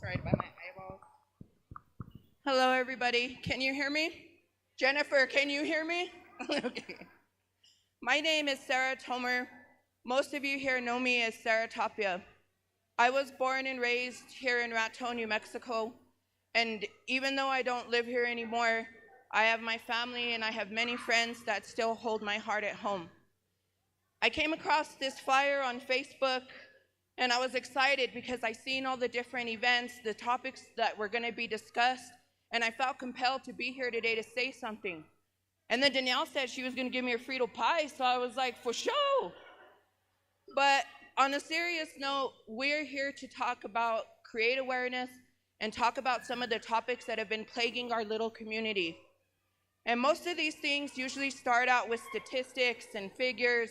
right by my eyeballs. Hello, everybody. Can you hear me? Jennifer, can you hear me? Okay. My name is Sara Tomer. Most of you here know me as Sara Tapia. I was born and raised here in Raton, New Mexico, and even though I don't live here anymore, I have my family and I have many friends that still hold my heart at home. I came across this flyer on Facebook, and I was excited because I seen all the different events, the topics that were going to be discussed, and I felt compelled to be here today to say something. And then Danielle said she was going to give me a Frito pie, so I was like, for sure. But on a serious note, we're here to talk about create awareness and talk about some of the topics that have been plaguing our little community. And most of these things usually start out with statistics and figures,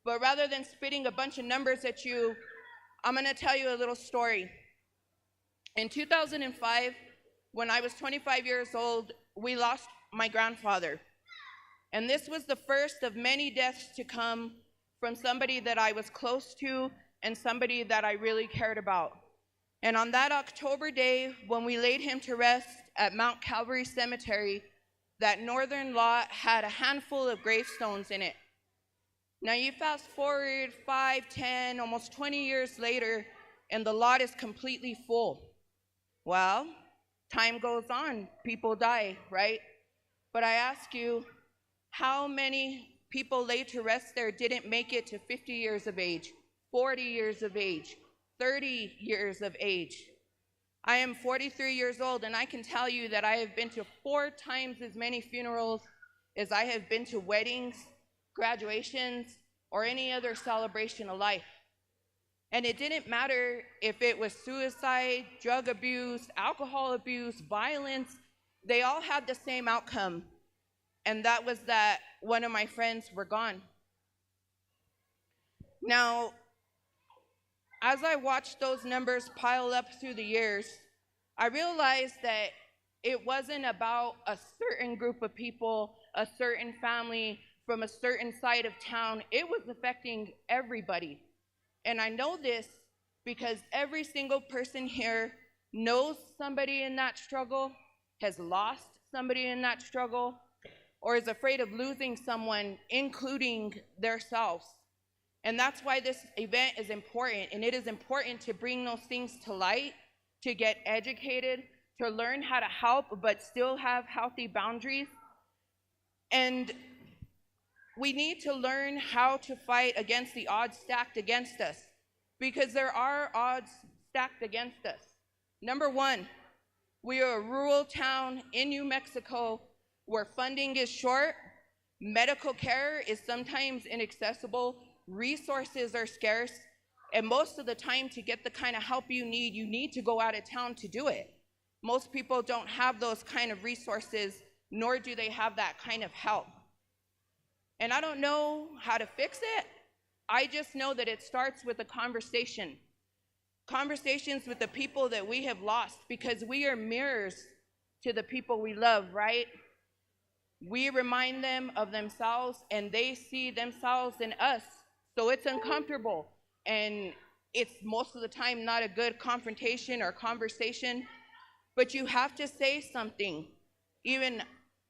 but rather than spitting a bunch of numbers at you, I'm going to tell you a little story. In 2005, when I was 25 years old, we lost my grandfather. And this was the first of many deaths to come from somebody that I was close to and somebody that I really cared about. And on that October day, when we laid him to rest at Mount Calvary Cemetery, that northern lot had a handful of gravestones in it. Now you fast forward 5, 10, almost 20 years later, and the lot is completely full. Well, time goes on, people die, right? But I ask you, how many people laid to rest there didn't make it to 50 years of age, 40 years of age, 30 years of age? I am 43 years old, and I can tell you that I have been to 4 times as many funerals as I have been to weddings, graduations, or any other celebration of life. And it didn't matter if it was suicide, drug abuse, alcohol abuse, violence, they all had the same outcome. And that was that one of my friends were gone. Now, as I watched those numbers pile up through the years, I realized that it wasn't about a certain group of people, a certain family from a certain side of town. It was affecting everybody. And I know this because every single person here knows somebody in that struggle, has lost somebody in that struggle, or is afraid of losing someone, including themselves. And that's why this event is important, and it is important to bring those things to light, to get educated, to learn how to help, but still have healthy boundaries. And we need to learn how to fight against the odds stacked against us, because there are odds stacked against us. Number one, we are a rural town in New Mexico where funding is short, medical care is sometimes inaccessible, resources are scarce, and most of the time to get the kind of help you need to go out of town to do it. Most people don't have those kind of resources, nor do they have that kind of help. And I don't know how to fix it. I just know that it starts with a conversation. Conversations with the people that we have lost, because we are mirrors to the people we love, right? We remind them of themselves, and they see themselves in us. So it's uncomfortable, and it's most of the time not a good confrontation or conversation, but you have to say something. Even,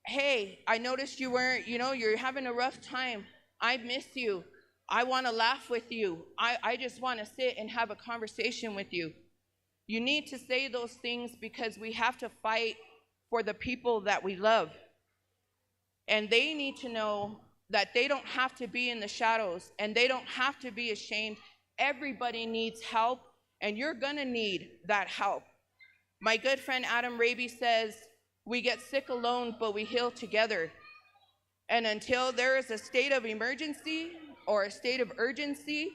hey, I noticed you weren't, you're having a rough time. I miss you. I want to laugh with you. I just want to sit and have a conversation with you. You need to say those things because we have to fight for the people that we love. And they need to know that they don't have to be in the shadows, and they don't have to be ashamed. Everybody needs help, and you're gonna need that help. My good friend Adam Raby says, we get sick alone, but we heal together. And until there is a state of emergency or a state of urgency,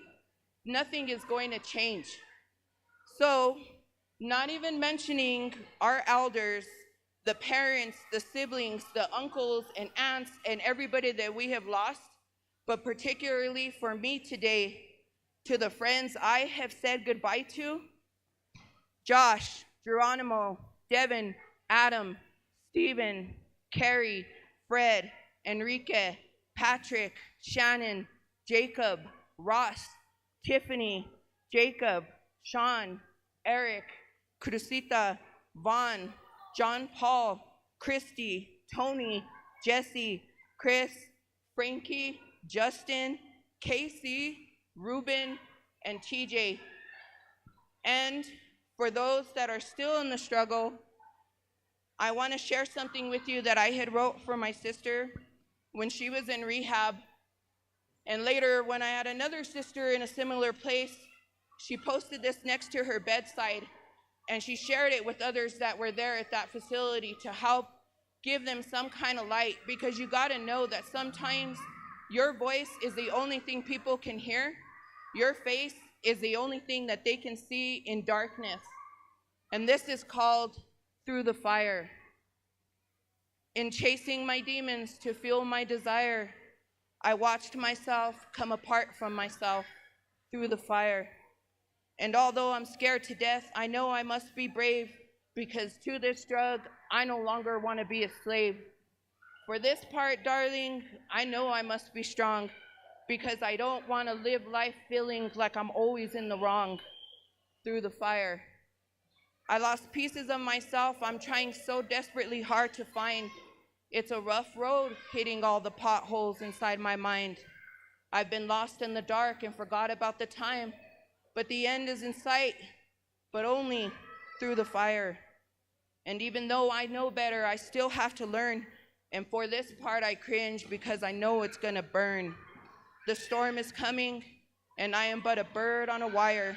nothing is going to change. So, not even mentioning our elders, the parents, the siblings, the uncles and aunts, and everybody that we have lost, but particularly for me today, to the friends I have said goodbye to: Josh, Geronimo, Devin, Adam, Stephen, Carrie, Fred, Enrique, Patrick, Shannon, Jacob, Ross, Tiffany, Jacob, Sean, Eric, Cruzita, Vaughn, John Paul, Christy, Tony, Jesse, Chris, Frankie, Justin, Casey, Ruben, and TJ. And for those that are still in the struggle, I want to share something with you that I had wrote for my sister when she was in rehab. And later, when I had another sister in a similar place, she posted this next to her bedside, and she shared it with others that were there at that facility to help give them some kind of light, because you got to know that sometimes your voice is the only thing people can hear. Your face is the only thing that they can see in darkness. And this is called Through the Fire. In chasing my demons to fuel my desire, I watched myself come apart from myself through the fire. And although I'm scared to death, I know I must be brave, because to this drug, I no longer want to be a slave. For this part, darling, I know I must be strong, because I don't want to live life feeling like I'm always in the wrong. Through the fire. I lost pieces of myself I'm trying so desperately hard to find. It's a rough road hitting all the potholes inside my mind. I've been lost in the dark and forgot about the time, but the end is in sight, but only through the fire. And even though I know better, I still have to learn. And for this part, I cringe because I know it's gonna burn. The storm is coming, and I am but a bird on a wire,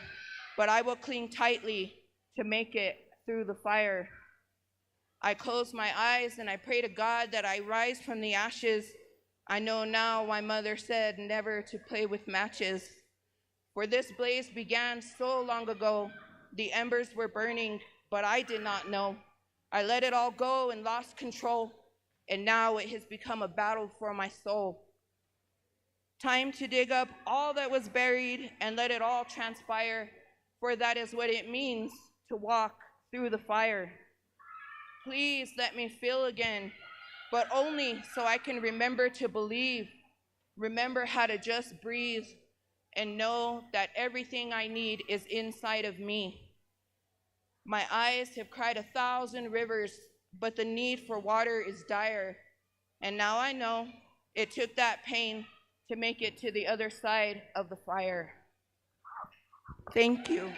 but I will cling tightly to make it through the fire. I close my eyes and I pray to God that I rise from the ashes. I know now why Mother said never to play with matches. For this blaze began so long ago. The embers were burning, but I did not know. I let it all go and lost control, and now it has become a battle for my soul. Time to dig up all that was buried and let it all transpire, for that is what it means to walk through the fire. Please let me feel again, but only so I can remember to believe, remember how to just breathe, and know that everything I need is inside of me. My eyes have cried 1,000 rivers, but the need for water is dire. And now I know it took that pain to make it to the other side of the fire. Thank you.